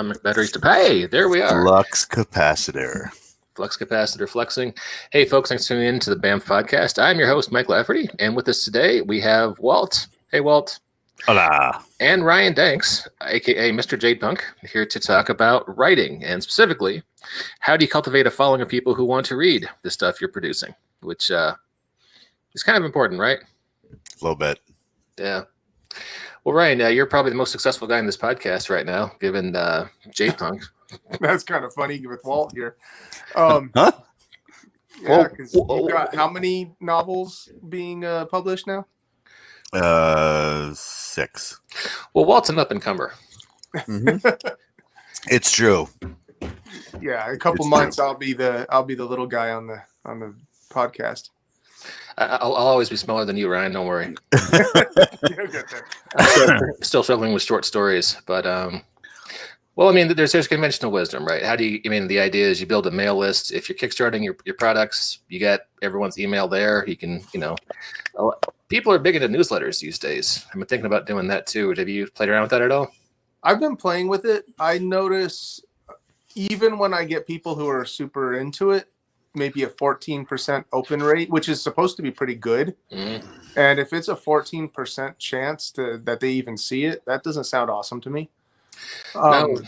Batteries to pay. There we are. Flux capacitor. Flux capacitor flexing. Hey, folks, thanks for tuning in to the BAM podcast. I'm your host, Mike Lafferty, and with us today we have Walt. Hey, Walt. Hola. And Ryan Danks, aka Mr. Jade Punk, here to talk about writing, and specifically, how do you cultivate a following of people who want to read the stuff you're producing, which is kind of important, right? A little bit. Yeah. Well, Ryan, you're probably the most successful guy in this podcast right now, given Jade Punk. That's kind of funny with Walt here. Huh? Yeah, because you've got how many novels being published now? 6. Well, Walt's an up-and-comer. Mm-hmm. It's true. Yeah, a couple months I'll be the little guy on the podcast. I'll always be smaller than you, Ryan. Don't worry. You'll get there. I'm still struggling with short stories, but well, I mean, there's conventional wisdom, right? How do you? I mean, the idea is you build a mail list. If you're kickstarting your products, you get everyone's email there. You can, people are big into newsletters these days. I've been thinking about doing that too. Have you played around with that at all? I've been playing with it. I notice even when I get people who are super into it, maybe a 14% open rate, which is supposed to be pretty good. Mm-hmm. And if it's a 14% chance that they even see it, that doesn't sound awesome to me. No,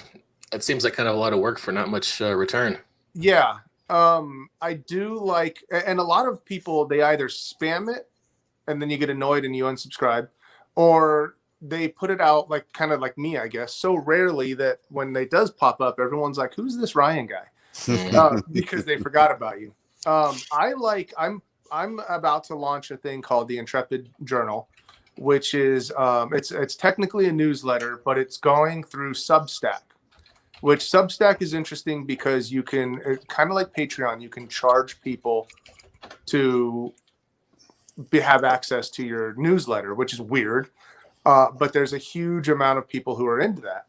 it seems like kind of a lot of work for not much return. Yeah. I do like, and a lot of people, they either spam it and then you get annoyed and you unsubscribe, or they put it out like kind of like me, I guess, so rarely that when it does pop up, everyone's like, who's this Ryan guy? Because they forgot about you. I'm about to launch a thing called the Intrepid Journal, which is it's technically a newsletter, but it's going through Substack, which Substack is interesting because you can, kind of like Patreon, you can charge people to have access to your newsletter, which is weird. But there's a huge amount of people who are into that.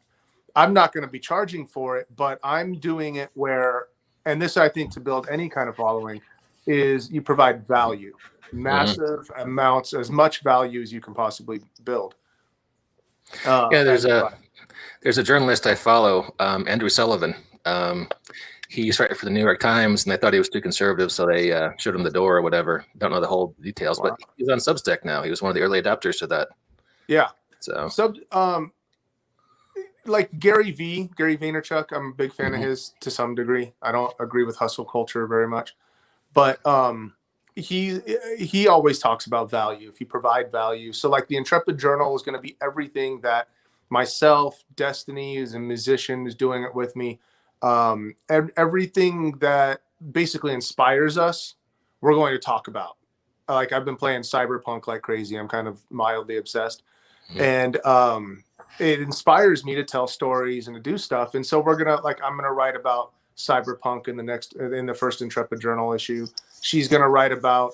I'm not going to be charging for it, but I'm doing it where, and this I think to build any kind of following, is you provide value, massive amounts, as much value as you can possibly build. Yeah, there's a journalist I follow, Andrew Sullivan. He used to write for the New York Times, and they thought he was too conservative, so they showed him the door or whatever. Don't know the whole details, but he's on Substack now. He was one of the early adopters to that. Yeah. So like Gary Vaynerchuk, I'm a big fan of his to some degree. I don't agree with hustle culture very much, but he always talks about value. If you provide value, so like the Intrepid Journal is going to be everything that myself, Destiny, who's a musician, is doing it with me. And everything that basically inspires us, we're going to talk about. Like I've been playing Cyberpunk like crazy. I'm kind of mildly obsessed. And it inspires me to tell stories and to do stuff. And so I'm gonna write about Cyberpunk in the first Intrepid Journal issue. She's gonna write about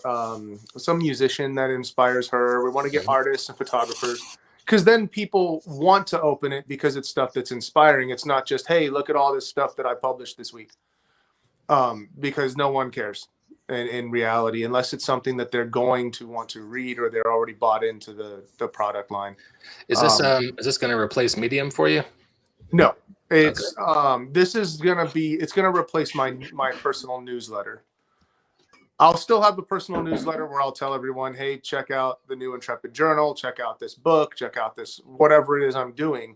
some musician that inspires her. We want to get artists and photographers, because then people want to open it because it's stuff that's inspiring. It's not just, hey, look at all this stuff that I published this week, because no one cares. In reality, unless it's something that they're going to want to read or they're already bought into the product line. Is this going to replace Medium for you? No, it's this is going to replace my personal newsletter. I'll still have a personal newsletter where I'll tell everyone, hey, check out the new Intrepid Journal, check out this book, check out this whatever it is I'm doing,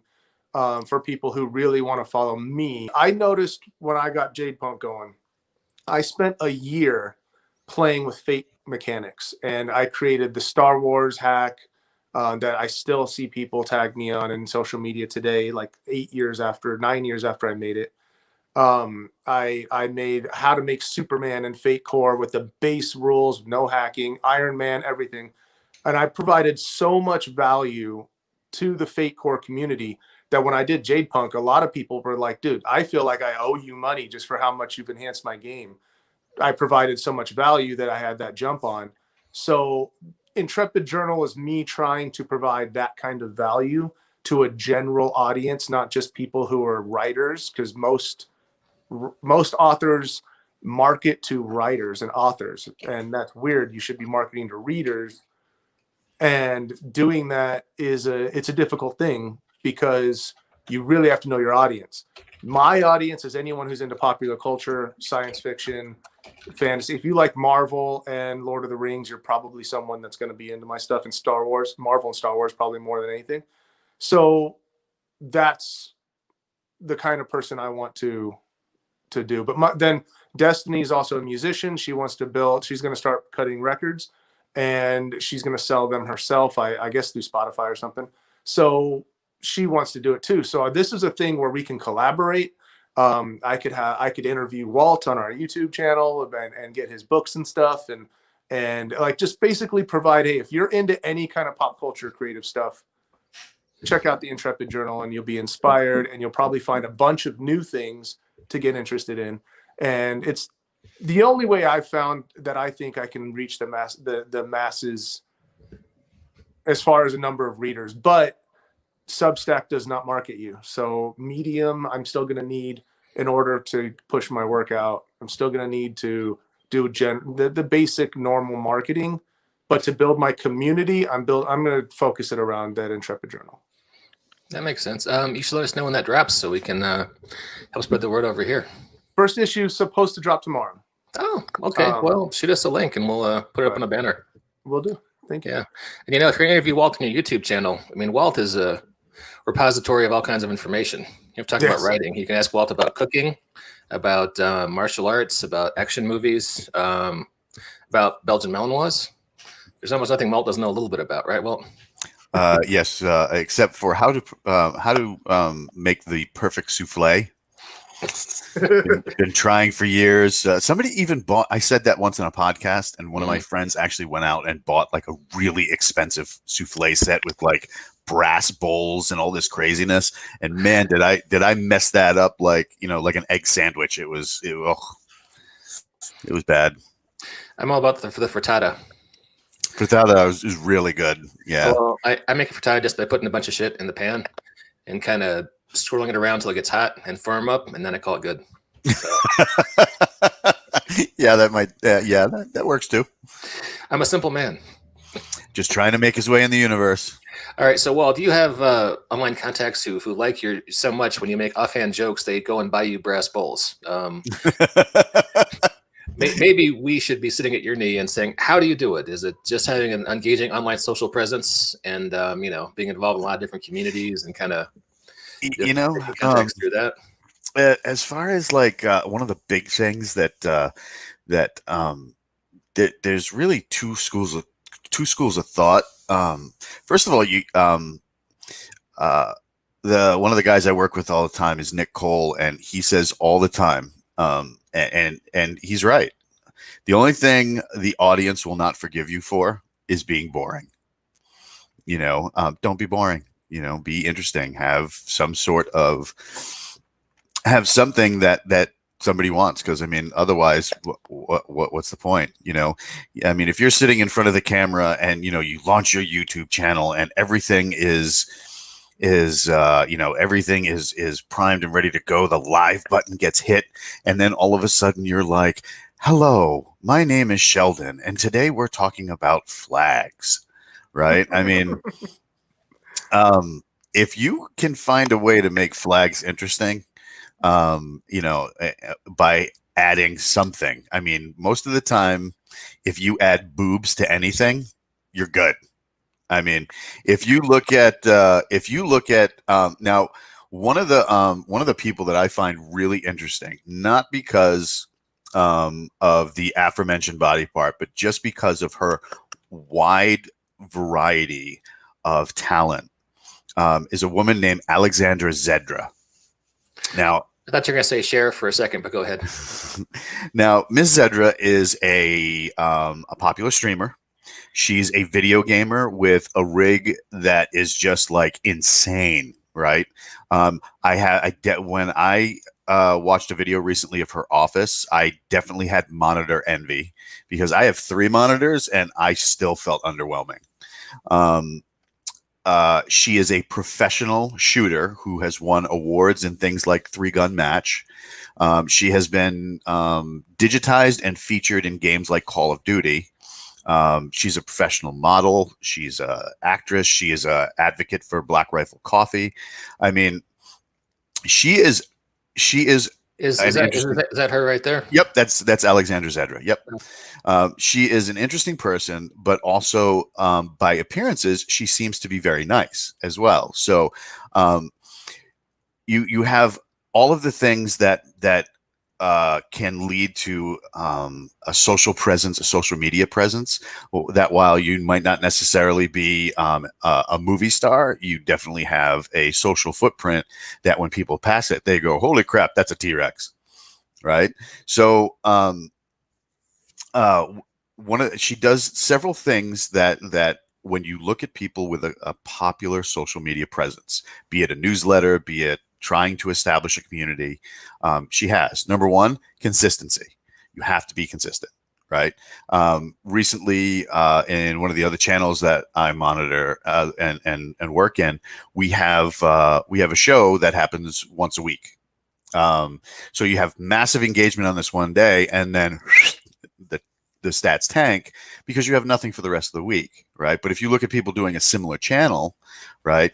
for people who really want to follow me. I noticed when I got Jade Punk going, I spent a year playing with fate mechanics, and I created the Star Wars hack that I still see people tag me on in social media today, like 9 years after I made it. I made how to make Superman and Fate Core with the base rules, no hacking, Iron Man, everything. And I provided so much value to the Fate Core community that when I did Jade Punk, a lot of people were like, dude, I feel like I owe you money just for how much you've enhanced my game. I provided so much value that I had that jump on. So Intrepid Journal is me trying to provide that kind of value to a general audience, not just people who are writers, because most authors market to writers and authors, and that's weird. You should be marketing to readers. And doing that it's a difficult thing, because you really have to know your audience. My audience is anyone who's into popular culture, science fiction, fantasy. If you like Marvel and Lord of the Rings, you're probably someone that's going to be into my stuff. And Star Wars, Marvel and Star Wars, probably more than anything. So that's the kind of person I want to do. But then Destiny is also a musician. She wants to build. She's going to start cutting records, and she's going to sell them herself. I guess through Spotify or something. So she wants to do it too. So this is a thing where we can collaborate. I could interview Walt on our YouTube channel and get his books and stuff, and like just basically provide, hey, if you're into any kind of pop culture creative stuff, check out the Intrepid Journal and you'll be inspired, and you'll probably find a bunch of new things to get interested in. And it's the only way I've found that I think I can reach the masses as far as a number of readers. But Substack does not market you. So Medium, I'm still going to need in order to push my work out. I'm still going to need to do the basic normal marketing, but to build my community, I'm going to focus it around that Intrepid Journal. That makes sense. You should let us know when that drops so we can help spread the word over here. First issue is supposed to drop tomorrow. Oh, okay. Well, shoot us a link and we'll put it up on a banner. Will do. Thank you. Yeah. And if you're going to interview Walt on your YouTube channel, I mean, Walt is a repository of all kinds of information. You're talking about writing. You can ask Walt about cooking, about martial arts, about action movies, about Belgian Malinois. There's almost nothing Walt doesn't know a little bit about, right, Walt? Yes, except for how to make the perfect souffle. Been trying for years. Somebody even bought. I said that once on a podcast, and one of my friends actually went out and bought like a really expensive souffle set with like brass bowls and all this craziness. And man, did I mess that up like an egg sandwich. It was bad. I'm all about the frittata. Frittata is really good. Yeah. Well, I make a frittata just by putting a bunch of shit in the pan and kind of swirling it around until it gets hot and firm up, and then I call it good. So. Yeah, that works too. I'm a simple man. Just trying to make his way in the universe. All right, so Walt, do you have online contacts who like you so much when you make offhand jokes they go and buy you brass bowls? Maybe we should be sitting at your knee and saying, how do you do it? Is it just having an engaging online social presence and being involved in a lot of different communities and kind of context through that? As far as like one of the big things that there's really two schools of thought. First of all, one of the guys I work with all the time is Nick Cole, and he says all the time, and he's right. The only thing the audience will not forgive you for is being boring. Don't be boring. Be interesting. Have something that somebody wants. Because otherwise, what's the point? If you're sitting in front of the camera and you launch your YouTube channel and everything is primed and ready to go, the live button gets hit, and then all of a sudden you're like, hello, my name is Sheldon, and today we're talking about flags, right? If you can find a way to make flags interesting, by adding something, most of the time, if you add boobs to anything, you're good. If you look at now, one of the people that I find really interesting, not because of the aforementioned body part, but just because of her wide variety of talent, is a woman named Alexandra Zedra. Now, I thought you were going to say Cher for a second, but go ahead. Now, Ms. Zedra is a popular streamer. She's a video gamer with a rig that is just like insane, right? When I watched a video recently of her office, I definitely had monitor envy because I have 3 monitors and I still felt underwhelming. She is a professional shooter who has won awards in things like 3-Gun Match. She has been digitized and featured in games like Call of Duty. She's a professional model. She's an actress. She is an advocate for Black Rifle Coffee. She is Is an is that is interesting. that, is that her right there? Yep, that's Alexandra Zedra. Yep. She is an interesting person, but also by appearances, she seems to be very nice as well. So um, you have all of the things that can lead to a social presence, a social media presence. That while you might not necessarily be a movie star, you definitely have a social footprint that when people pass it, they go, "Holy crap, that's a T-Rex!" Right? So uh, she does several things that when you look at people with a popular social media presence, be it a newsletter, be it trying to establish a community, she has number one, consistency. You have to be consistent, right? Recently, in one of the other channels that I monitor and work in, we have a show that happens once a week. So you have massive engagement on this one day, and then the stats tank because you have nothing for the rest of the week, right? But if you look at people doing a similar channel, right,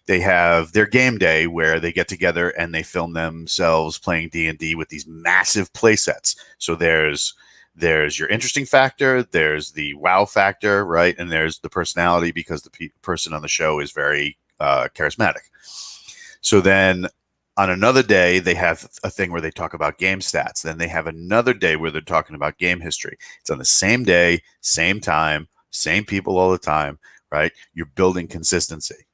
they have their game day where they get together and they film themselves playing D&D with these massive play sets. So there's your interesting factor, there's the wow factor, right, and there's the personality because the person on the show is very charismatic. So then on another day, they have a thing where they talk about game stats. Then they have another day where they're talking about game history. It's on the same day, same time, same people all the time, right? You're building consistency.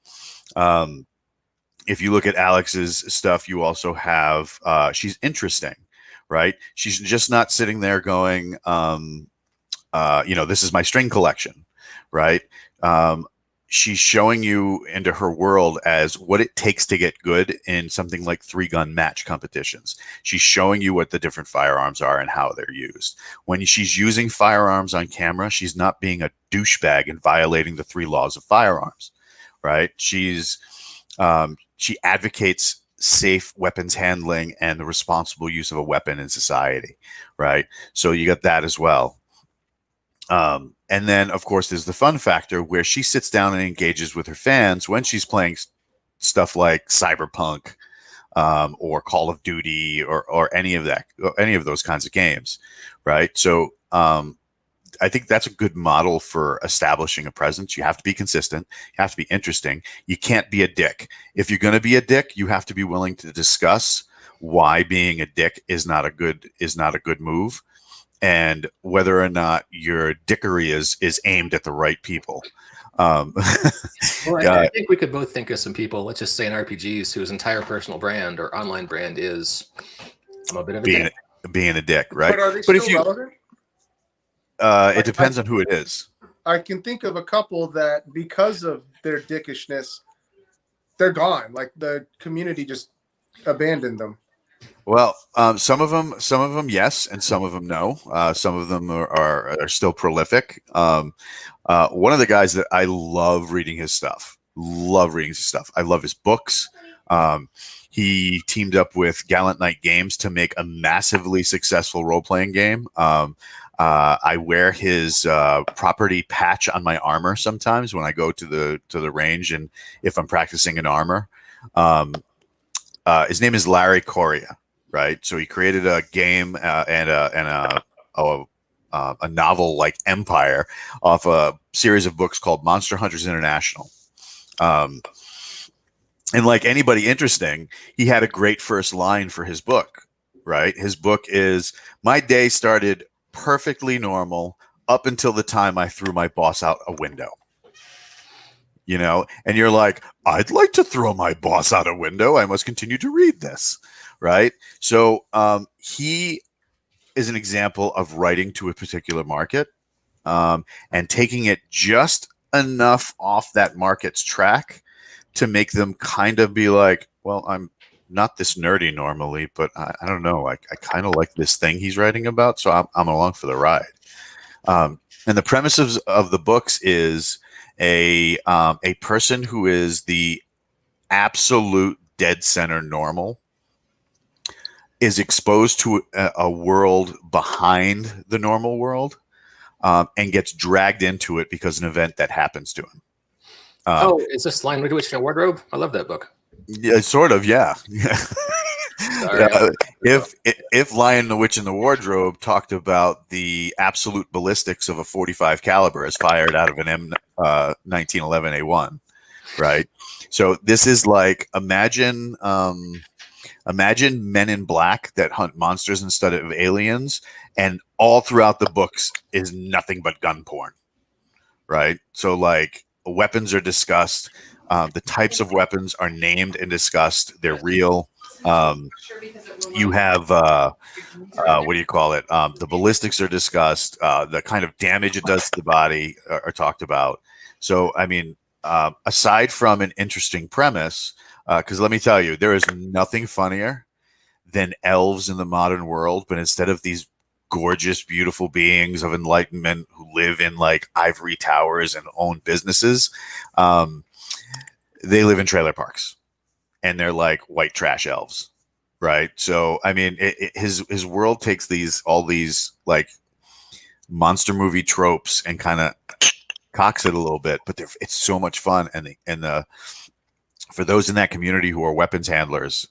If you look at Alex's stuff, you also have, she's interesting, right? She's just not sitting there going, this is my string collection, right? She's showing you into her world as what it takes to get good in something like 3-gun match competitions. She's showing you what the different firearms are and how they're used. When she's using firearms on camera, she's not being a douchebag and violating the 3 laws of firearms, right? She advocates safe weapons handling and the responsible use of a weapon in society, right? So you got that as well. And then, of course, there's the fun factor where she sits down and engages with her fans when she's playing stuff like Cyberpunk or Call of Duty or any of those kinds of games, right? So I think that's a good model for establishing a presence. You have to be consistent. You have to be interesting. You can't be a dick. If you're going to be a dick, you have to be willing to discuss why being a dick is not a good move, and whether or not your dickery is aimed at the right people. Well, I think we could both think of some people, let's just say in RPGs, whose entire personal brand or online brand is I'm a bit of a dick. Being a dick, right? But are they still relevant? It depends on who it is. I can think of a couple that because of their dickishness, they're gone. Like the community just abandoned them. Well, some of them, yes, and some of them, no. Some of them are still prolific. One of the guys that I love reading his stuff. I love his books. He teamed up with Gallant Knight Games to make a massively successful role-playing game. I wear his property patch on my armor sometimes when I go to the range, and if I'm practicing an armor. His name is Larry Corry, right? So he created a game and a novel like Empire off a series of books called Monster Hunters International. And like anybody interesting, he had a great first line for his book, right? His book is, "My day started perfectly normal up until the time I threw my boss out a window." You know, and you're like, I'd like to throw my boss out a window. I must continue to read this, right? So he is an example of writing to a particular market and taking it just enough off that market's track to make them kind of be like, well, I'm not this nerdy normally, but I don't know. I kind of like this thing he's writing about, so I'm along for the ride. And the premise of the books is a person who is the absolute dead center normal is exposed to a world behind the normal world and gets dragged into it because of an event that happens to him. Is this Line Witch in a Wardrobe? I love that book. Yeah, sort of. Yeah. Sorry. If Lion, the Witch, and the Wardrobe talked about the absolute ballistics of a 45 caliber as fired out of an M1911A1, right? So this is like imagine Men in Black that hunt monsters instead of aliens, and all throughout the books is nothing but gun porn, right? So like weapons are discussed, the types of weapons are named and discussed. They're real. You have what do you call it? The ballistics are discussed. The kind of damage it does to the body are talked about. So I mean, aside from an interesting premise, because let me tell you, there is nothing funnier than elves in the modern world, but instead of these gorgeous, beautiful beings of enlightenment who live in like ivory towers and own businesses, they live in trailer parks, and they're like white trash elves, right? So I mean, his world takes all these like monster movie tropes and kind of cocks it a little bit, but it's so much fun. And the for those in that community who are weapons handlers,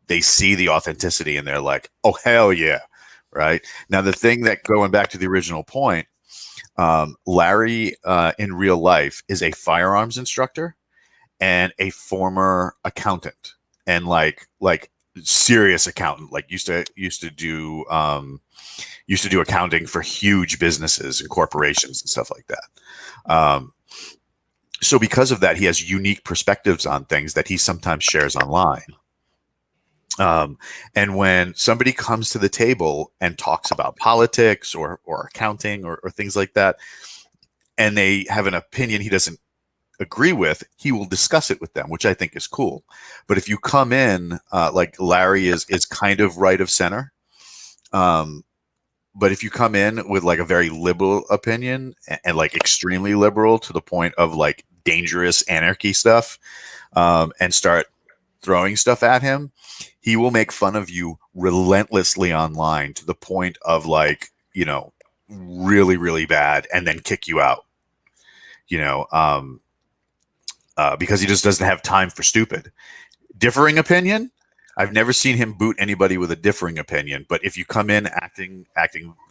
they see the authenticity and they're like, oh hell yeah, right? Now the thing that, going back to the original point, Larry in real life is a firearms instructor and a former accountant, and like serious accountant, like used to do accounting for huge businesses and corporations and stuff like that. So because of that, he has unique perspectives on things that he sometimes shares online. And when somebody comes to the table and talks about politics or accounting or things like that, and they have an opinion he doesn't agree with, he will discuss it with them, which I think is cool. But if you come in like Larry is kind of right of center, but if you come in with like a very liberal opinion and like extremely liberal to the point of like dangerous anarchy stuff, and start throwing stuff at him, he will make fun of you relentlessly online to the point of like, you know, really, really bad, and then kick you out, you know, because he just doesn't have time for stupid. Differing opinion, I've never seen him boot anybody with a differing opinion, but if you come in acting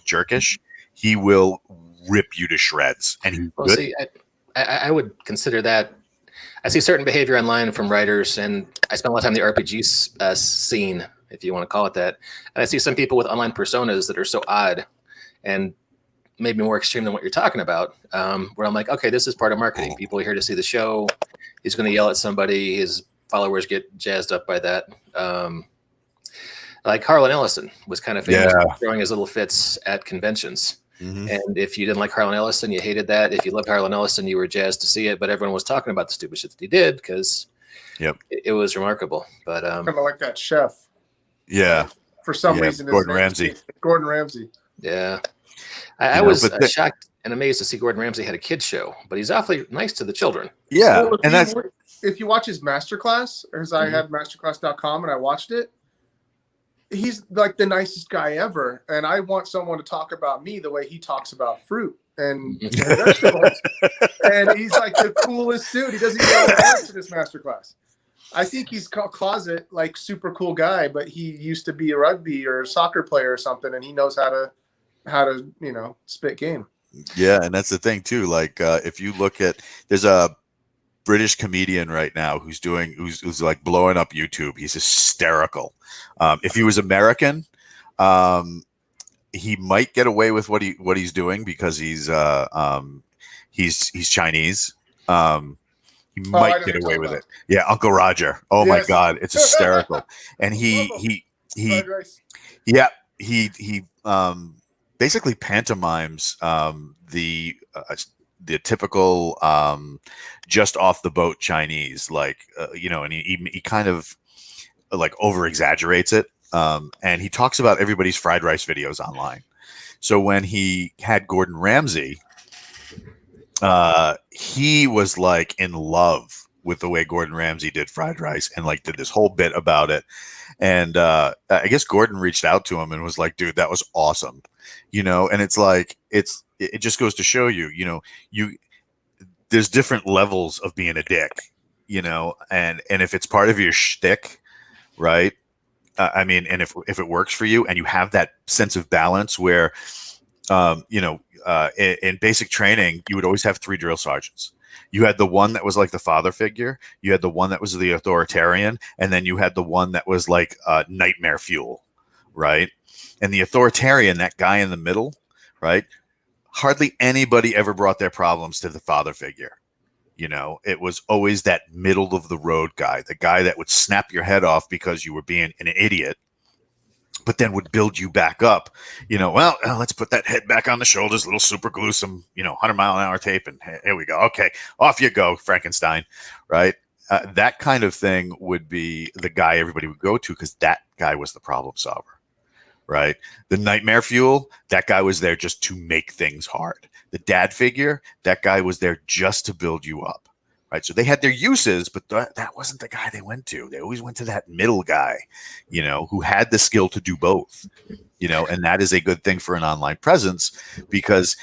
jerkish, he will rip you to shreds. And well, see, I would consider that. I see certain behavior online from writers, and I spend a lot of time in the RPG scene, if you want to call it that. And I see some people with online personas that are so odd and maybe more extreme than what you're talking about, where I'm like, okay, this is part of marketing. People are here to see the show. He's going to yell at somebody. His followers get jazzed up by that. Like Harlan Ellison was kind of famous for throwing his little fits at conventions. Mm-hmm. And if you didn't like Harlan Ellison, you hated that. If you loved Harlan Ellison, you were jazzed to see it. But everyone was talking about the stupid shit that he did because it was remarkable. But kind of like that chef. Yeah. For some reason, Gordon Ramsay. Gordon Ramsay. Yeah. I was shocked and amazed to see Gordon Ramsay had a kids show, but he's awfully nice to the children. Yeah. Well, and if you watch his masterclass, or I had masterclass.com and I watched it, he's like the nicest guy ever. And I want someone to talk about me the way he talks about fruit and vegetables. And he's like the coolest dude. He doesn't even know words in his masterclass. I think he's closet, like super cool guy, but he used to be a rugby or a soccer player or something, and he knows how to spit game. Yeah, and that's the thing too. Like if you look at, there's a British comedian right now who's like blowing up YouTube. He's hysterical. If he was American, he might get away with what he's doing because he's Chinese. He might get away with it. Yeah, Uncle Roger. Oh my God, it's hysterical. And he basically pantomimes the typical just off the boat Chinese, like and he kind of like over exaggerates it, and he talks about everybody's fried rice videos online. So when he had Gordon Ramsay, he was like in love with the way Gordon Ramsay did fried rice and like did this whole bit about it. And I guess Gordon reached out to him and was like, dude, that was awesome. And it's like, it just goes to show you, there's different levels of being a dick, you know, and if it's part of your shtick, right? I mean, and if it works for you and you have that sense of balance where, you know, in basic training, you would always have 3 drill sergeants. You had the one that was like the father figure, you had the one that was the authoritarian, and then you had the one that was like nightmare fuel, right? And the authoritarian, that guy in the middle, right? Hardly anybody ever brought their problems to the father figure. You know, it was always that middle of the road guy, the guy that would snap your head off because you were being an idiot, but then would build you back up. You know, well, let's put that head back on the shoulders, a little super glue, some, you know, 100-mile-an-hour tape, and here we go. Okay, off you go, Frankenstein, right? That kind of thing would be the guy everybody would go to because that guy was the problem solver, right? The nightmare fuel, that guy was there just to make things hard. The dad figure, that guy was there just to build you up, right? So they had their uses, but that wasn't the guy they went to. They always went to that middle guy, you know, who had the skill to do both, you know, and that is a good thing for an online presence, because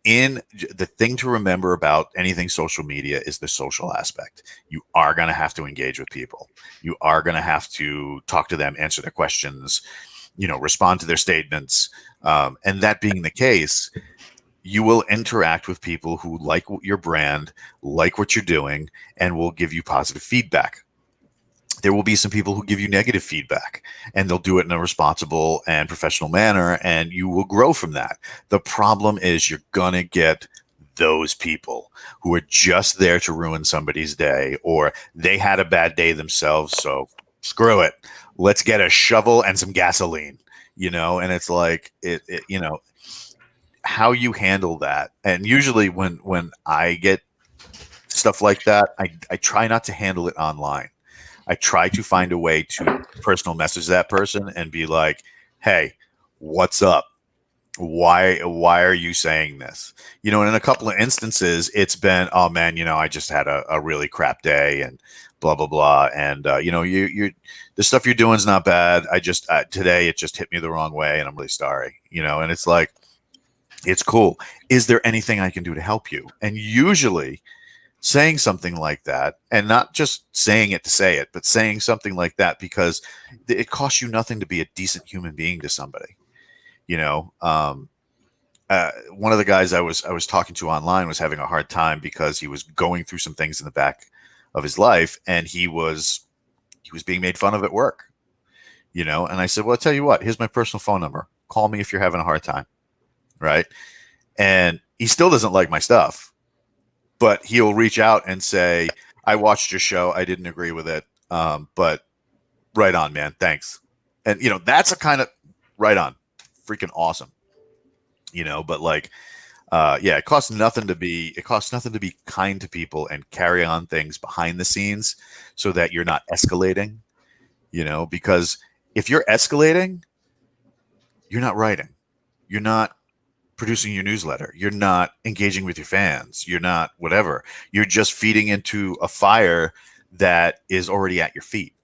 the thing to remember about anything social media is the social aspect. You are going to have to engage with people. You are going to have to talk to them, answer their questions, you know, respond to their statements. And that being the case, you will interact with people who like your brand, like what you're doing, and will give you positive feedback. There will be some people who give you negative feedback, and they'll do it in a responsible and professional manner, and you will grow from that. The problem is you're going to get those people who are just there to ruin somebody's day, or they had a bad day themselves, so screw it. Let's get a shovel and some gasoline, you know, and it's like, you know, how you handle that. And usually when I get stuff like that, I try not to handle it online. I try to find a way to personal message that person and be like, hey, what's up? Why are you saying this? You know, and in a couple of instances, it's been, oh man, you know, I just had a really crap day and blah, blah, blah. And, you know, the stuff you're doing is not bad. I just, today it just hit me the wrong way and I'm really sorry, you know, and it's like, it's cool. Is there anything I can do to help you? And usually saying something like that, and not just saying it to say it, but saying something like that because it costs you nothing to be a decent human being to somebody. You know, one of the guys I was talking to online was having a hard time because he was going through some things in the back of his life, and he was being made fun of at work. You know, and I said, well, I'll tell you what, here's my personal phone number. Call me if you're having a hard time. Right. And he still doesn't like my stuff, but he'll reach out and say, I watched your show. I didn't agree with it. But right on, man. Thanks. And, you know, that's a kind of right on, freaking awesome, you know, but like, yeah, it costs nothing to be kind to people and carry on things behind the scenes so that you're not escalating, you know, because if you're escalating, you're not writing, you're not producing your newsletter, you're not engaging with your fans, you're not whatever, you're just feeding into a fire that is already at your feet.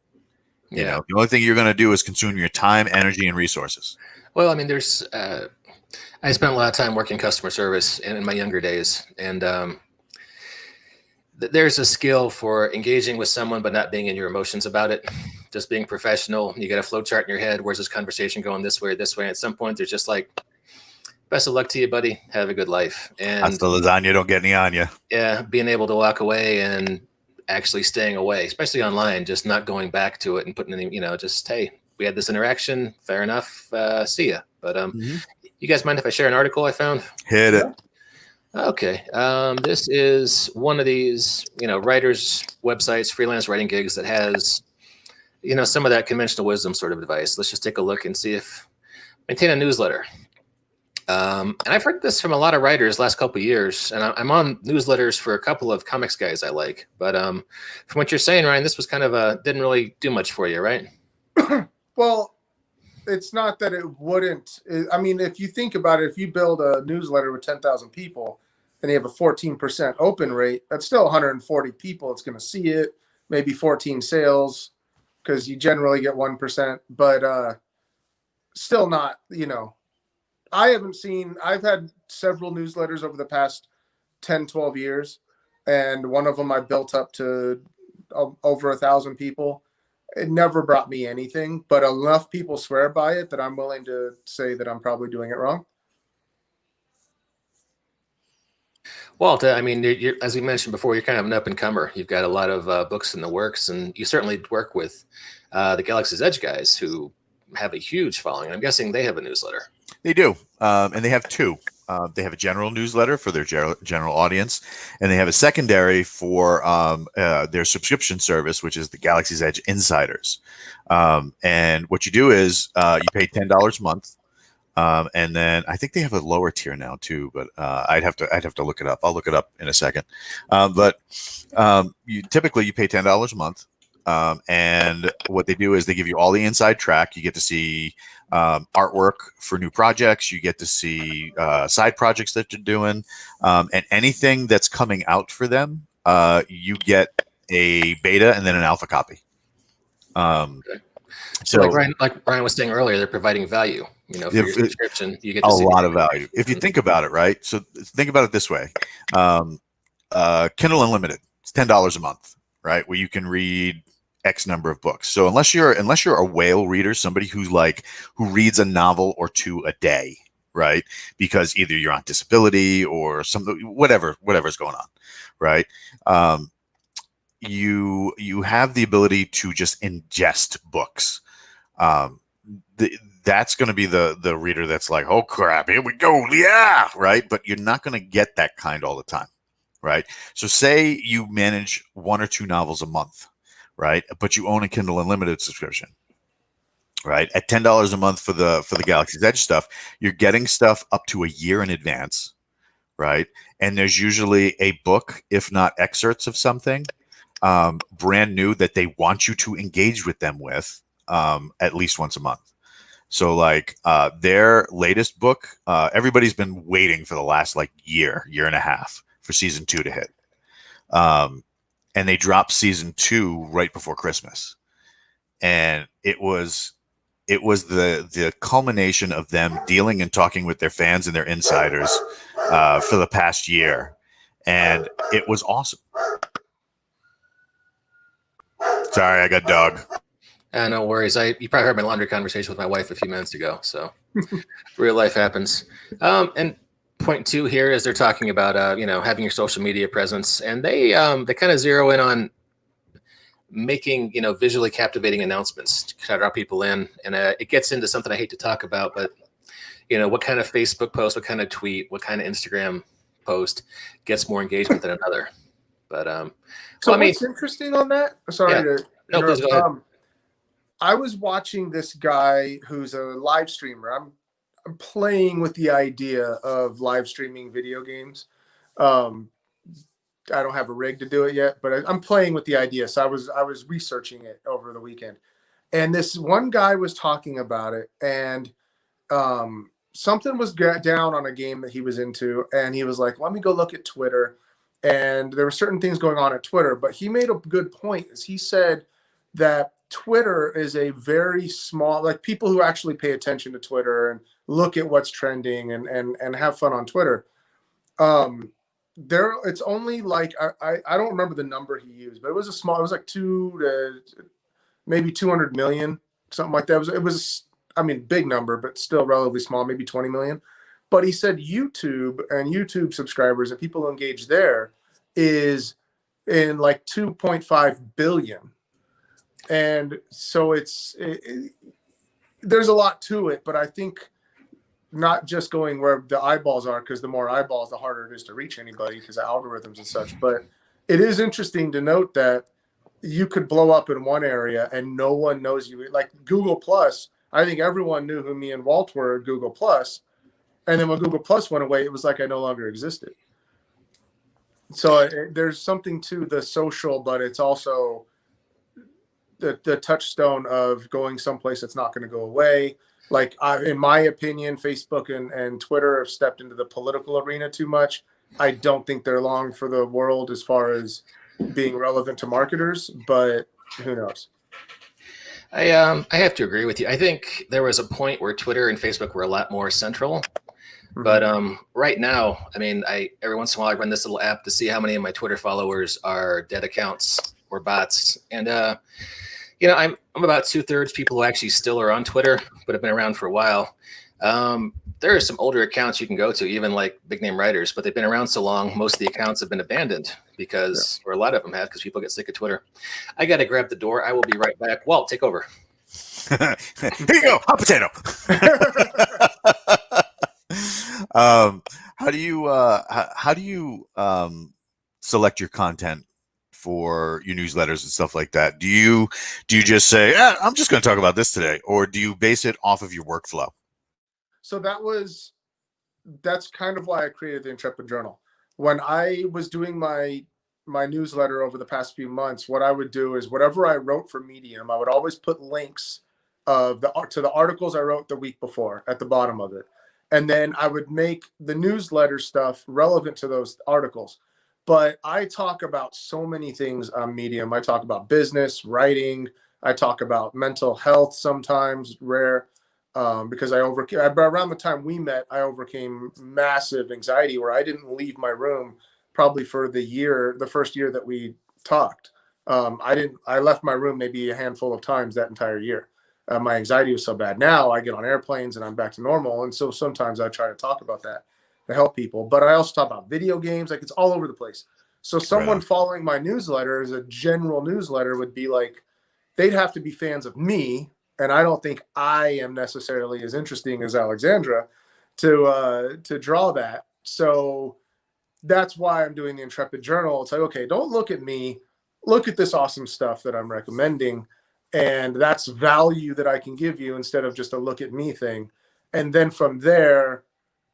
Yeah. You know, the only thing you're going to do is consume your time, energy, and resources. Well, I mean, I spent a lot of time working customer service in my younger days, and there's a skill for engaging with someone but not being in your emotions about it, just being professional. You got a flow chart in your head. Where's this conversation going, this way or this way? And at some point, there's just like, best of luck to you, buddy. Have a good life. And that's the lasagna, don't get any on you. Yeah, being able to walk away and actually staying away, especially online, just not going back to it and putting any, you know, just, hey, we had this interaction. Fair enough. See ya. But you guys mind if I share an article I found? Hit it. Okay. This is one of these, you know, writers' websites, freelance writing gigs that has, you know, some of that conventional wisdom sort of advice. Let's just take a look and see if maintain a newsletter. And I've heard this from a lot of writers last couple of years, and I'm on newsletters for a couple of comics guys I like. But from what you're saying, Ryan, this was kind of didn't really do much for you, right? Well, it's not that it wouldn't. I mean, if you think about it, if you build a newsletter with 10,000 people and you have a 14% open rate, that's still 140 people that's going to see it, maybe 14 sales, because you generally get 1%, but still not, you know. I've had several newsletters over the past 10, 12 years, and one of them I built up to over 1,000 people. It never brought me anything, but enough people swear by it that I'm willing to say that I'm probably doing it wrong. Walt, I mean, you're, as we mentioned before, you're kind of an up and comer. You've got a lot of books in the works, and you certainly work with the Galaxy's Edge guys who have a huge following. I'm guessing they have a newsletter. They do, and they have two. They have a general newsletter for their general audience, and they have a secondary for their subscription service, which is the Galaxy's Edge Insiders. And what you do is you pay $10 a month, and then I think they have a lower tier now too, but I'd have to look it up. I'll look it up in a second. But you typically pay $10 a month. And what they do is they give you all the inside track. You get to see artwork for new projects. You get to see side projects that they're doing, and anything that's coming out for them. You get a beta and then an alpha copy. Okay. So like Brian was saying earlier, they're providing value. You know, for your subscription, you get to a see lot of value. If you think about it, right? So think about it this way: Kindle Unlimited, it's $10 a month, right? Where you can read X number of books. So unless you're a whale reader, somebody who reads a novel or two a day, right? Because either you're on disability or something, whatever's going on, right? You have the ability to just ingest books. That's going to be the reader that's like, oh crap, here we go, yeah, right? But you're not going to get that kind all the time, right? So say you manage 1 or 2 novels a month, right? But you own a Kindle Unlimited subscription, right? At $10 a month for the Galaxy's Edge stuff, you're getting stuff up to a year in advance, right? And there's usually a book, if not excerpts of something, brand new that they want you to engage with them with at least once a month. So like their latest book, everybody's been waiting for the last year and a half for season 2 to hit. And they dropped season 2 right before Christmas. And it was the culmination of them dealing and talking with their fans and their insiders for the past year. And it was awesome. Sorry, I got dog. No worries. You probably heard my laundry conversation with my wife a few minutes ago. So real life happens. And point 2 here is they're talking about having your social media presence, and they kind of zero in on making visually captivating announcements to kind of draw people in, and it gets into something I hate to talk about, but what kind of Facebook post, what kind of tweet, what kind of Instagram post gets more engagement than another. But what's interesting on that? Sorry to no, please go ahead. I was watching this guy who's a live streamer. I'm playing with the idea of live streaming video games. I don't have a rig to do it yet, but I'm playing with the idea. So I was researching it over the weekend, and this one guy was talking about it, and something was down on a game that he was into, and he was like, "Let me go look at Twitter." And there were certain things going on at Twitter, but he made a good point. Is he said that Twitter is a very small, people who actually pay attention to Twitter and look at what's trending and have fun on Twitter. It's only I don't remember the number he used, but it was it was 2 to maybe 200 million, something like that. It was big number, but still relatively small, maybe 20 million. But he said YouTube and YouTube subscribers and people who engage there is in 2.5 billion. And so there's a lot to it, but I think not just going where the eyeballs are, because the more eyeballs, the harder it is to reach anybody because of algorithms and such. But it is interesting to note that you could blow up in one area and no one knows you. Like Google Plus, I think everyone knew who me and Walt were at Google Plus. And then when Google Plus went away, it was like I no longer existed. So there's something to the social, but it's also the touchstone of going someplace that's not going to go away. In my opinion, Facebook and Twitter have stepped into the political arena too much. I don't think they're long for the world as far as being relevant to marketers, but who knows? I have to agree with you. I think there was a point where Twitter and Facebook were a lot more central. But right now, every once in a while I run this little app to see how many of my Twitter followers are dead accounts or bots. And I'm about 2/3 people who actually still are on Twitter, but have been around for a while. There are some older accounts you can go to, even like big name writers, but they've been around so long, most of the accounts have been abandoned or a lot of them have, because people get sick of Twitter. I got to grab the door. I will be right back. Walt, take over. Here you go, hot potato. How do you select your content for your newsletters and stuff like that? Do you just say, I'm just going to talk about this today, or do you base it off of your workflow? So that's kind of why I created the Intrepid Journal. When I was doing my newsletter over the past few months, what I would do is whatever I wrote for Medium, I would always put links to the articles I wrote the week before at the bottom of it. And then I would make the newsletter stuff relevant to those articles. But I talk about so many things on Medium. I talk about business, writing. I talk about mental health sometimes, rare. Because around the time we met, I overcame massive anxiety where I didn't leave my room probably for the first year that we talked. I left my room maybe a handful of times that entire year. My anxiety was so bad. Now I get on airplanes and I'm back to normal. And so sometimes I try to talk about that to help people, but I also talk about video games. Like, it's all over the place. So someone following my newsletter as a general newsletter would be like, they'd have to be fans of me. And I don't think I am necessarily as interesting as Alexandra to draw that. So that's why I'm doing the Intrepid Journal. It's like, okay, don't look at me, look at this awesome stuff that I'm recommending. And that's value that I can give you instead of just a look at me thing. And then from there,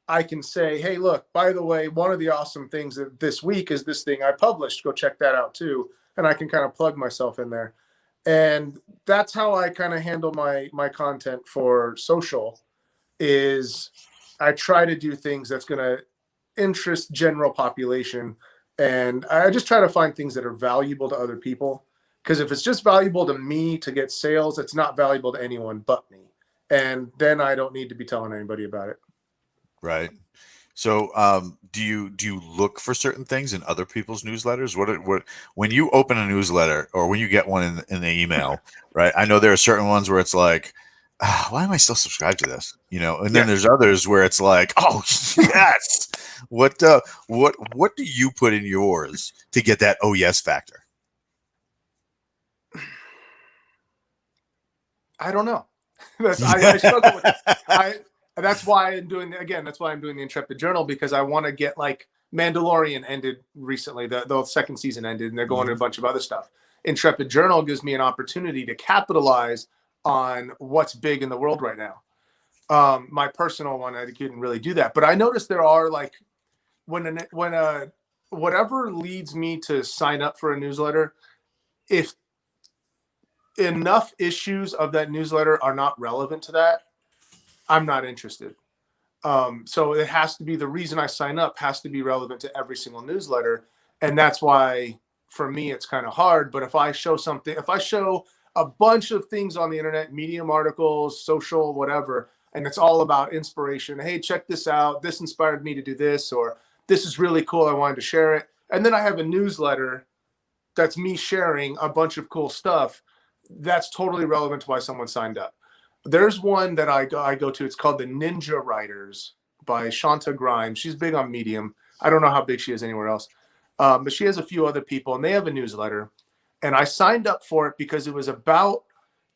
I can say, hey, look, by the way, one of the awesome things this week is this thing I published. Go check that out too. And I can kind of plug myself in there. And that's how I kind of handle my content for social. Is I try to do things that's going to interest general population, and I just try to find things that are valuable to other people, because if it's just valuable to me to get sales, it's not valuable to anyone but me, and then I don't need to be telling anybody about it. Right. So, do you look for certain things in other people's newsletters? What when you open a newsletter or when you get one in the email, right? I know there are certain ones where it's like, why am I still subscribed to this? And then there's others where it's like, oh yes. What do you put in yours to get that oh yes factor? I don't know. I struggle with it. That's why I'm doing the Intrepid Journal, because I want to get, like, Mandalorian ended recently. The second season ended, and they're going to a bunch of other stuff. Intrepid Journal gives me an opportunity to capitalize on what's big in the world right now. My personal one, I couldn't really do that, but I noticed there are, like, whatever leads me to sign up for a newsletter, if enough issues of that newsletter are not relevant to that, I'm not interested. So it has to be, the reason I sign up has to be relevant to every single newsletter. And that's why for me, it's kind of hard. But if I show a bunch of things on the internet, Medium articles, social, whatever, and it's all about inspiration. Hey, check this out. This inspired me to do this, or this is really cool. I wanted to share it. And then I have a newsletter that's me sharing a bunch of cool stuff. That's totally relevant to why someone signed up. There's one that I go to. It's called the Ninja Writers by Shanta Grimes. She's big on Medium. I don't know how big she is anywhere else. But she has a few other people, and they have a newsletter. And I signed up for it because it was about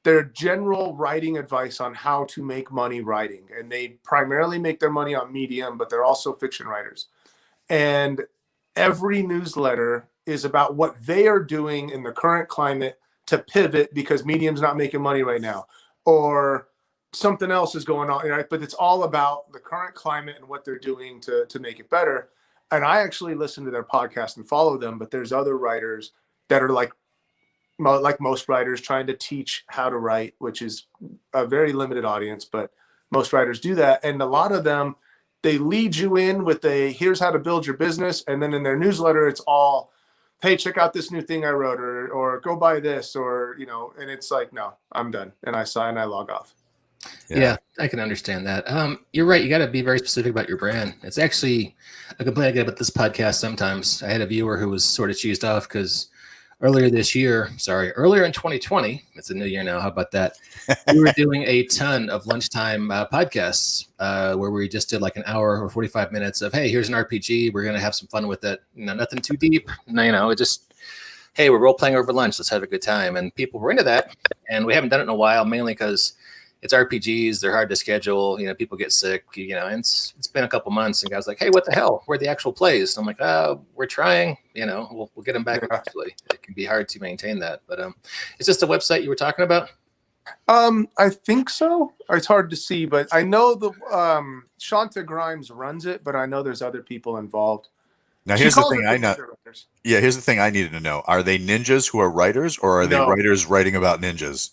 their general writing advice on how to make money writing. And they primarily make their money on Medium, but they're also fiction writers. And every newsletter is about what they are doing in the current climate to pivot because Medium's not making money right now, or something else is going on, right? But it's all about the current climate and what they're doing to make it better. And I actually listen to their podcast and follow them, but there's other writers that are like most writers trying to teach how to write, which is a very limited audience, but most writers do that. And a lot of them, they lead you in with here's how to build your business. And then in their newsletter, it's all, hey, check out this new thing I wrote, or go buy this, or, and it's like, no, I'm done. And I sign, I log off. Yeah, I can understand that. You're right. You got to be very specific about your brand. It's actually a complaint I get about this podcast sometimes. I had a viewer who was sort of cheesed off because earlier in 2020, it's a new year now. How about that? We were doing a ton of lunchtime podcasts where we just did like an hour or 45 minutes of, hey, here's an RPG. We're going to have some fun with it. Nothing too deep. It just, hey, we're role playing over lunch. Let's have a good time. And people were into that. And we haven't done it in a while, mainly because it's RPGs. They're hard to schedule. People get sick, and it's been a couple months. And guys like, hey, what the hell? Where are the actual plays? And I'm like, we're trying, we'll get them back eventually. It can be hard to maintain that. But is this the website you were talking about? I think so. It's hard to see, but I know the Shanta Grimes runs it, but I know there's other people involved. Now here's the thing I know. Yeah, here's the thing I needed to know. Are they ninjas who are writers, or are they writers writing about ninjas?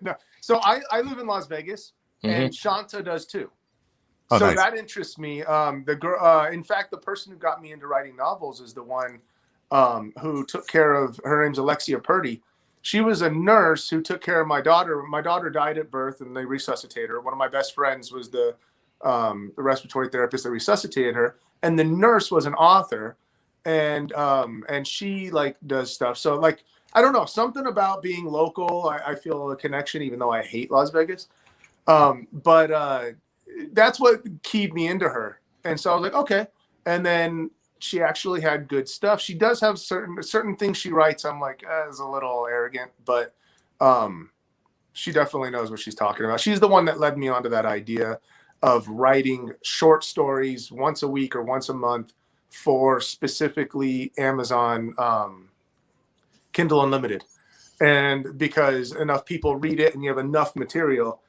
No. So I live in Las Vegas, and Shanta does too. Oh, so nice. that interests me. The girl, in fact, the person who got me into writing novels is the one who took care of. Her name's Alexia Purdy. She was a nurse who took care of my daughter. My daughter died at birth, and they resuscitated her. One of my best friends was the respiratory therapist that resuscitated her, and the nurse was an author, and she does stuff. So I don't know, something about being local. I feel a connection, even though I hate Las Vegas. But that's what keyed me into her, and so I was like, okay. And then she actually had good stuff. She does have certain things she writes. I'm like, is a little arrogant, but she definitely knows what she's talking about. She's the one that led me onto that idea of writing short stories once a week or once a month for specifically Amazon Kindle Unlimited. And because enough people read it and you have enough material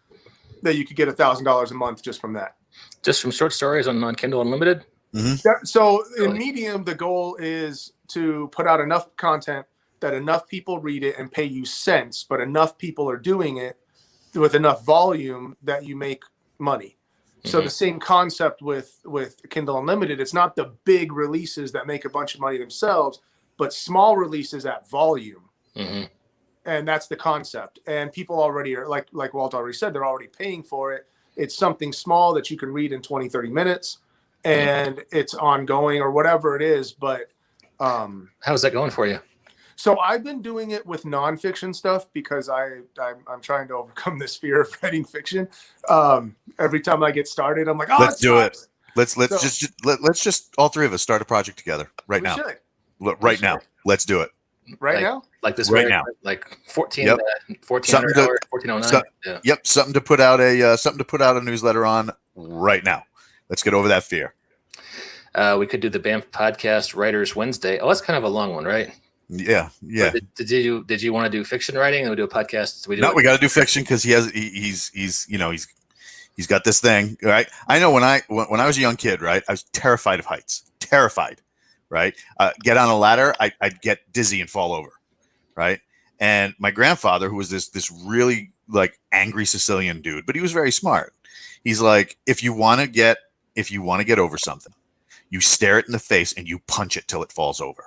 that you could get $1,000 a month just from that. Just from short stories on Kindle Unlimited? Mm-hmm. So in Medium, the goal is to put out enough content that enough people read it and pay you cents, but enough people are doing it with enough volume that you make money. So the same concept with Kindle Unlimited, it's not the big releases that make a bunch of money themselves, but small releases at volume. Mm-hmm. And that's the concept. And people already are, like Walt already said, they're already paying for it. It's something small that you can read in 20, 30 minutes, and it's ongoing or whatever it is. But how's that going for you? So I've been doing it with nonfiction stuff because I'm trying to overcome this fear of writing fiction. Every time I get started, I'm like, let's do it. Let's just all three of us start a project together right now. Right now. Let's do it. Right now? Like this right now. Like 1400 hours, 1409. Yep, something to put out a newsletter on right now. Let's get over that fear. We could do the BAMF podcast Writers Wednesday. Oh, that's kind of a long one, right? Yeah. Did you want to do fiction writing and we do a podcast? We got to do fiction because he's got this thing, right? I know when I was a young kid, right, I was terrified of heights, right? Get on a ladder, I'd get dizzy and fall over, right? And my grandfather, who was this really angry Sicilian dude, but he was very smart. He's like, if you want to get over something, you stare it in the face and you punch it till it falls over.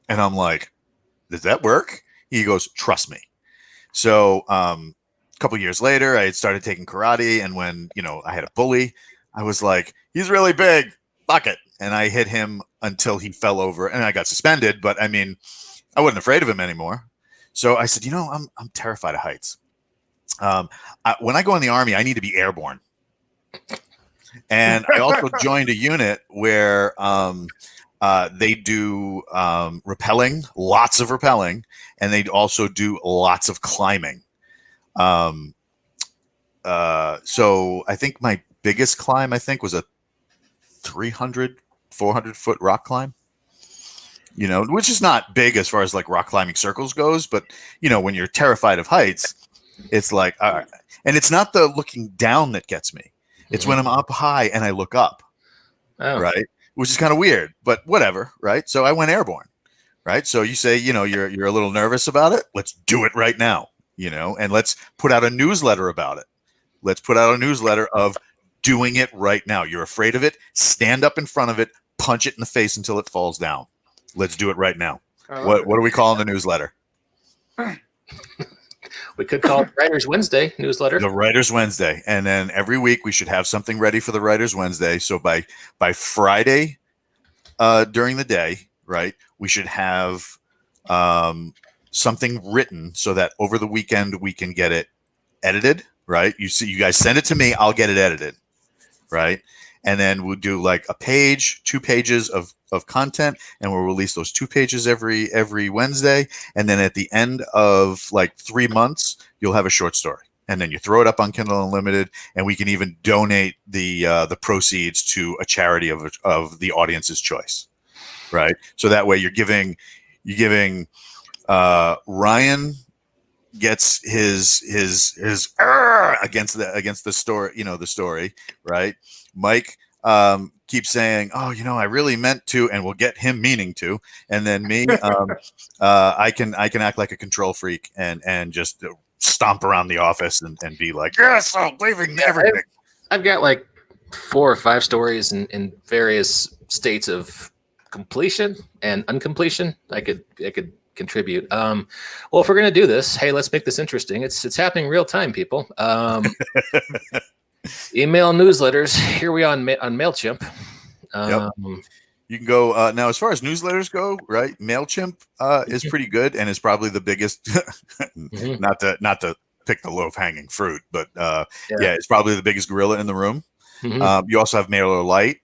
And I'm like, does that work? He goes, trust me. So a couple years later, I had started taking karate. And when, I had a bully, I was like, he's really big. Fuck it. And I hit him until he fell over and I got suspended. But I mean, I wasn't afraid of him anymore. So I said, I'm terrified of heights. When I go in the Army, I need to be airborne. And I also joined a unit where they do rappelling, lots of rappelling, and they also do lots of climbing. So I think my biggest climb, was a 300, 400-foot rock climb, which is not big as far as rock climbing circles goes. But, when you're terrified of heights, it's like, all right. And it's not the looking down that gets me. It's when I'm up high and I look up, right? Which is kind of weird, but whatever, right? So I went airborne, right? So you say, you're a little nervous about it. Let's do it right now, and let's put out a newsletter about it. Let's put out a newsletter of doing it right now. You're afraid of it. Stand up in front of it, punch it in the face until it falls down. Let's do it right now. What are we calling the newsletter? We could call it Writers Wednesday newsletter. The Writers Wednesday. And then every week we should have something ready for the Writers Wednesday. So by Friday during the day, right, we should have something written so that over the weekend we can get it edited, right? You guys send it to me, I'll get it edited, right? And then we'll do like a page, 2 pages of content, and we'll release those 2 pages every Wednesday. And then at the end of like 3 months, you'll have a short story. And then you throw it up on Kindle Unlimited, and we can even donate the proceeds to a charity of the audience's choice, right? So that way you're giving Ryan gets his against the story, the story, right? Mike keeps saying, "Oh, I really meant to," and we'll get him meaning to. And then me, I can act like a control freak and just stomp around the office and be like, "Yes, I'm leaving everything." I've got like 4 or 5 stories in various states of completion and uncompletion. I could contribute. Well, if we're gonna do this, hey, let's make this interesting. It's happening real time, people. Email newsletters. Here we are on MailChimp. Yep. You can go now. As far as newsletters go, right? MailChimp is pretty good and is probably the biggest. Not to pick the low hanging fruit, but yeah, it's probably the biggest gorilla in the room. You also have MailerLite.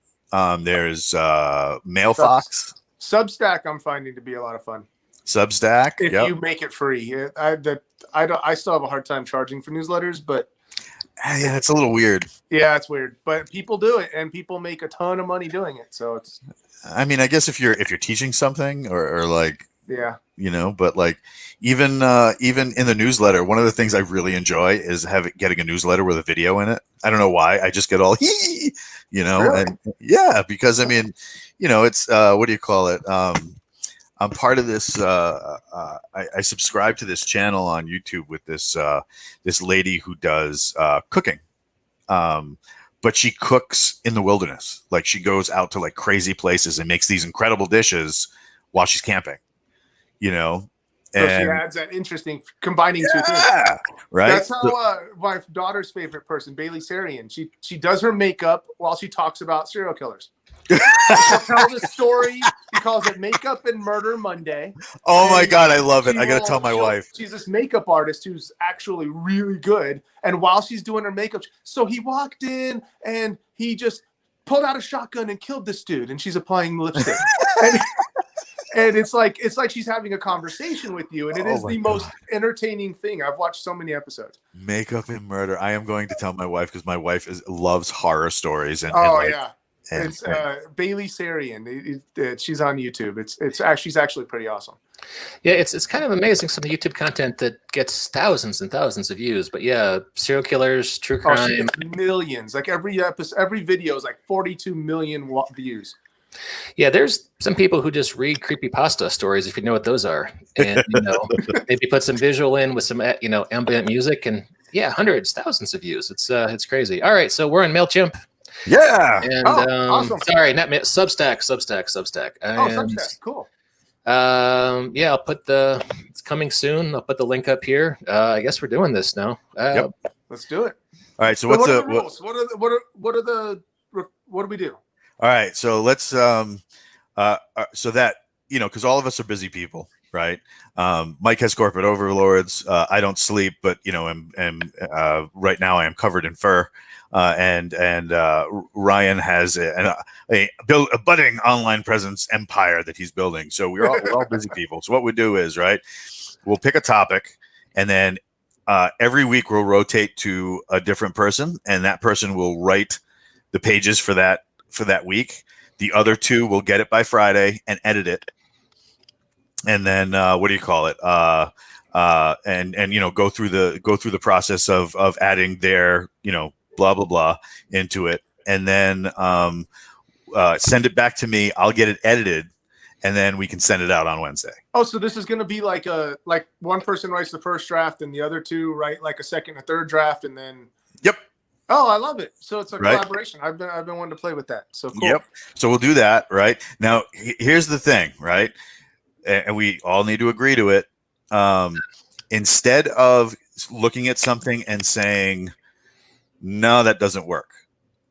There's MailFox. Substack, I'm finding to be a lot of fun. Substack, if you make it free. I still have a hard time charging for newsletters, but yeah, it's a little weird. Yeah, it's weird, but people do it, and people make a ton of money doing it. So it's. I mean, I guess if you're teaching something or like, yeah, but like even in the newsletter, one of the things I really enjoy is getting a newsletter with a video in it. I don't know why. I just get all really? And yeah, because I mean, it's what do you call it? I'm part of this. I subscribe to this channel on YouTube with this lady who does cooking, but she cooks in the wilderness. Like she goes out to like crazy places and makes these incredible dishes while she's camping. So she adds that interesting combining 2 things. Right. That's how my daughter's favorite person, Bailey Sarian. She does her makeup while she talks about serial killers. She'll tell the story. She calls it Makeup and Murder Monday. Oh my God, I love it. I got to tell my wife. She's this makeup artist who's actually really good. And while she's doing her makeup, so he walked in and he just pulled out a shotgun and killed this dude. And she's applying lipstick. And it's like she's having a conversation with you. And it is the most entertaining thing. I've watched so many episodes. Makeup and Murder. I am going to tell my wife because my wife loves horror stories. Yeah. It's Bailey Sarian. She's on YouTube. She's actually pretty awesome. Yeah, it's kind of amazing some of the YouTube content that gets thousands and thousands of views. But yeah, serial killers, true crime, she gets millions. Like every episode, every video is like 42 million views. Yeah, there's some people who just read creepypasta stories, if you know what those are, and maybe put some visual in with some ambient music, and yeah, hundreds, thousands of views. It's crazy. All right, so we're on MailChimp. Yeah. And awesome. Sorry, not Substack. And, Substack. Cool. Yeah, I'll put it's coming soon. I'll put the link up here. I guess we're doing this now. Yep. Let's do it. All right. So what are the rules? What do we do? All right. So let's so that because all of us are busy people, right? Mike has corporate overlords. I don't sleep, but am right now I am covered in fur. And Ryan has a budding online presence empire that he's building. So we're all busy people. So what we do is, right, we'll pick a topic, and then every week we'll rotate to a different person, and that person will write the pages for that week. The other 2 will get it by Friday and edit it, and then what do you call it? And go through the process of adding their blah blah blah into it, and then send it back to me. I'll get it edited, and then we can send it out on Wednesday. Oh, so this is going to be like one person writes the first draft and the other 2 write like a second and third draft, and then. Yep. Oh, I love it. So it's a collaboration. I've been wanting to play with that. So cool. Yep. So we'll do that, right? Now here's the thing, right? And we all need to agree to it. Instead of looking at something and saying, no, that doesn't work,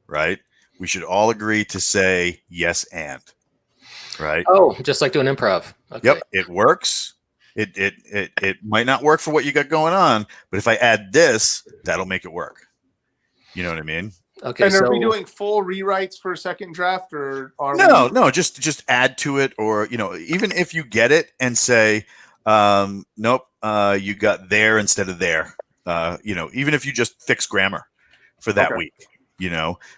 right? We should all agree to say yes and, right? Oh, just like doing improv. Okay. Yep, it works. It might not work for what you got going on, but if I add this, that'll make it work. You know what I mean? Okay. And So are we doing full rewrites for a second draft, or are No, just add to it, or even if you get it and say, nope, you got there instead of there. Even if you just fix grammar for that week,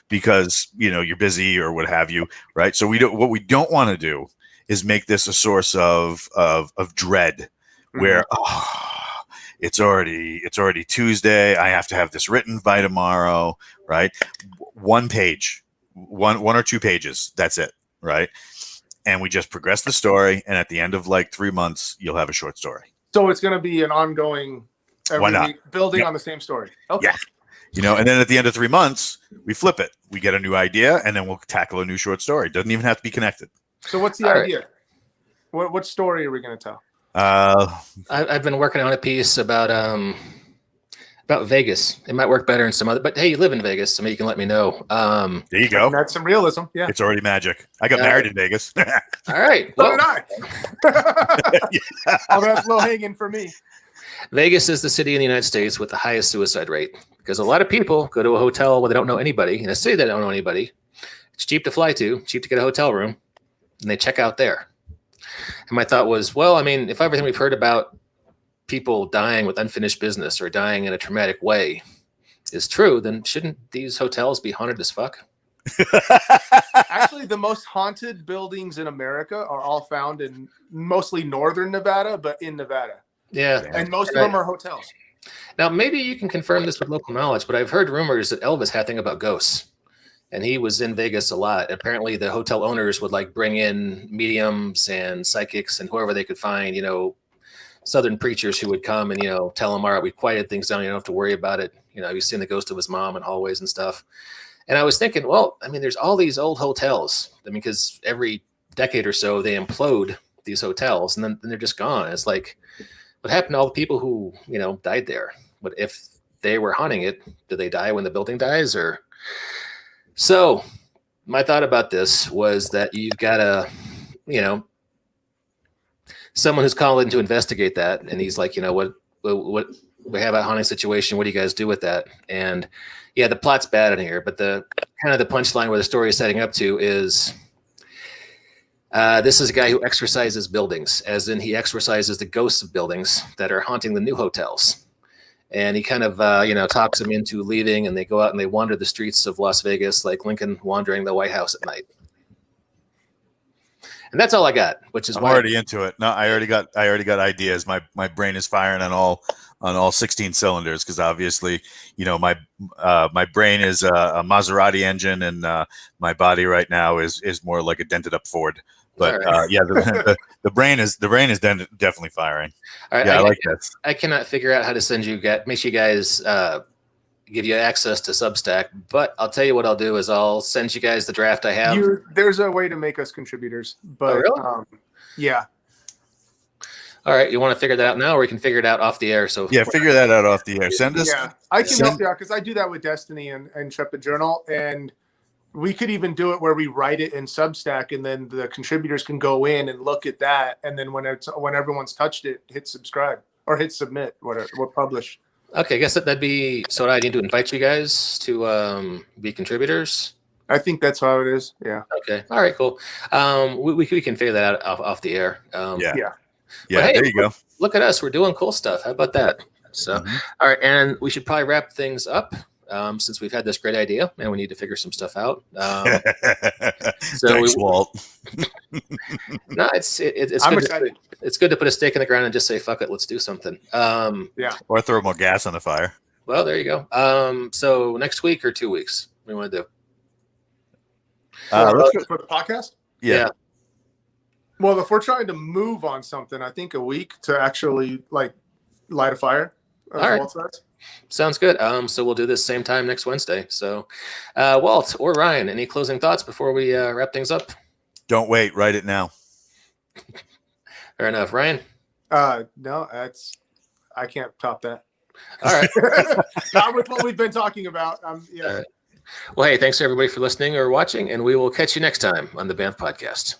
because you're busy or what have you, right? So what we don't want to do is make this a source of dread, where it's already Tuesday. I have to have this written by tomorrow, right? One page, one or two pages. That's it, right? And we just progress the story, and at the end of like 3 months, you'll have a short story. So it's going to be an ongoing every week building on the same story. Okay. Yeah. And then at the end of 3 months, we flip it. We get a new idea, and then we'll tackle a new short story. It doesn't even have to be connected. So what's the idea? Right. What story are we going to tell? I've been working on a piece about Vegas. It might work better in some other, but hey, you live in Vegas, so maybe you can let me know. There you go. That's some realism. Yeah. It's already magic. I got married in Vegas. All right. So did I. Oh, that's low hanging for me. Vegas is the city in the United States with the highest suicide rate, because a lot of people go to a hotel where they don't know anybody, in a city they don't know anybody. It's cheap to fly to, cheap to get a hotel room, and they check out there. And my thought was, well, I mean, if everything we've heard about people dying with unfinished business or dying in a traumatic way is true, then shouldn't these hotels be haunted as fuck? Actually, the most haunted buildings in America are all found in mostly northern Nevada, but in Nevada. Yeah. And most of them are hotels. Now, maybe you can confirm this with local knowledge, but I've heard rumors that Elvis had a thing about ghosts. And he was in Vegas a lot. Apparently, the hotel owners would like bring in mediums and psychics and whoever they could find, Southern preachers who would come and, tell him, all right, we quieted things down. You don't have to worry about it. He's seen the ghost of his mom in hallways and stuff. And I was thinking, well, I mean, there's all these old hotels. I mean, because every decade or so they implode these hotels and then they're just gone. It's like, what happened to all the people who, died there? But if they were haunting it, did they die when the building dies? Or so my thought about this was that you've got to, someone who's calling to investigate that. And he's like, what we have a haunting situation. What do you guys do with that? And yeah, the plot's bad in here, but the kind of the punchline where the story is setting up to is this is a guy who exorcises buildings, as in he exorcises the ghosts of buildings that are haunting the new hotels. And he kind of, talks them into leaving, and they go out and they wander the streets of Las Vegas like Lincoln wandering the White House at night. And that's all I got, which is I'm already into it. No, I already got ideas. My brain is firing on all 16 cylinders, because obviously, my brain is a Maserati engine, and my body right now is more like a dented up Ford. But right. The brain is definitely firing. All right, I like this. I cannot figure out how to make sure you guys give you access to Substack, but I'll tell you what I'll do is I'll send you guys the draft I have. There's a way to make us contributors, but really? Yeah. All right, you want to figure that out now, or we can figure it out off the air? So yeah, figure that out off the air. Send us. Yeah, I can help you out, because I do that with Destiny and Intrepid Journal, and we could even do it where we write it in Substack, and then the contributors can go in and look at that, and then when everyone's touched it, hit subscribe or hit submit, or publish. Okay, I guess that'd be so. I need to invite you guys to be contributors. I think that's how it is. Yeah. Okay. All right. Cool. We can figure that out off the air. Yeah. Hey, there you go. Look at us. We're doing cool stuff. How about that? So, All right. And we should probably wrap things up since we've had this great idea and we need to figure some stuff out. Thanks, Walt. No, it's I'm excited. It's good to put a stake in the ground and just say, fuck it, let's do something. Yeah. Or throw more gas on the fire. Well, there you go. So next week or 2 weeks, what do you want to do? For the podcast? Yeah. Well, if we're trying to move on something, I think a week to actually like light a fire. All right. Sounds good. So we'll do this same time next Wednesday. So Walt or Ryan, any closing thoughts before we wrap things up? Don't wait. Write it now. Fair enough. Ryan? No, I can't top that. All right. Not with what we've been talking about. Yeah. All right. Well, hey, thanks everybody for listening or watching, and we will catch you next time on the Banff Podcast.